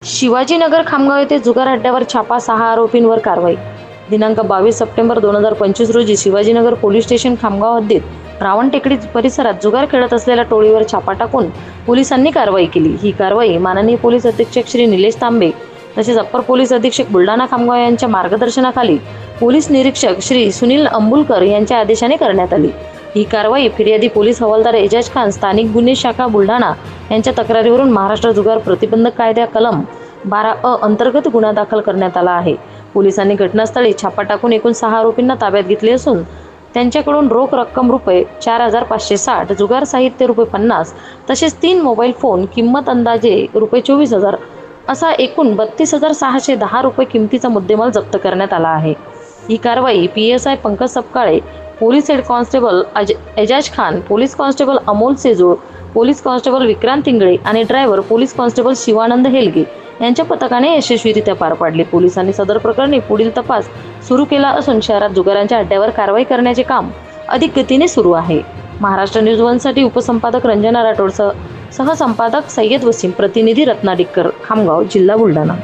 शिवाजीनगर खामगाव येथे जुगार अड्ड्यावर छापा, 6 आरोपींवर कारवाई। दिनांक 22 सप्टेंबर 2025 रोजी शिवाजीनगर पोलीस स्टेशन खामगाव हद्दीत रावणटेकडी परिसरात जुगार खेळत असलेल्या टोळीवर छापा टाकून पोलिसांनी कारवाई केली। ही कारवाई माननीय पोलीस अधीक्षक श्री निलेश तांबे तसेच अप्पर पोलीस अधीक्षक बुलढाणा खामगाव यांच्या मार्गदर्शनाखाली पोलीस निरीक्षक श्री सुनील अंबुलकर यांच्या आदेशाने करण्यात आली। ही कारवाई फिर्यादी पोलीस हवालदार एजाज खान, स्थानिक गुन्हे शाखा बुलढाणा यांच्या तक्रारीवरून महाराष्ट्र जुगार प्रतिबंधक कायदा कलम 12A अंतर्गत गुन्हा दाखल करण्यात आला आहे। पोलिसांनी घटनास्थळी छापा टाकून एकूण 6 आरोपींना ताब्यात घेतले असून त्यांच्याकडून रोख रक्कम रुपये 4,560, जुगार साहित्य रुपये 50 तसेच 3 मोबाईल फोन किंमत अंदाजे रुपये 24,000 असा एकूण 32,610 रुपये किमतीचा मुद्देमाल जप्त करण्यात आला आहे। ही कारवाई PSI Pankaj Sapkale, police head constable Ejaz Khan, police constable Amol Sejul, police constable Vikrant Ingle आणि driver police constable Shivanand Helge यांच्या पथकाने यशस्वीरित्या पार पाडली। पोलिसांनी सदर प्रकरणी पुढील तपास सुरू केला असून शहरात जुगारांच्या अड्ड्यावर कारवाई करण्याचे काम अधिक गतीने सुरू आहे। महाराष्ट्र न्यूज 1 साठी उपसंपादक रंजना राठोड, सहसंपादक सय्यद वसीम, प्रतिनिधी रत्ना डिक्कर, खामगाव, जिल्हा बुलढाणा।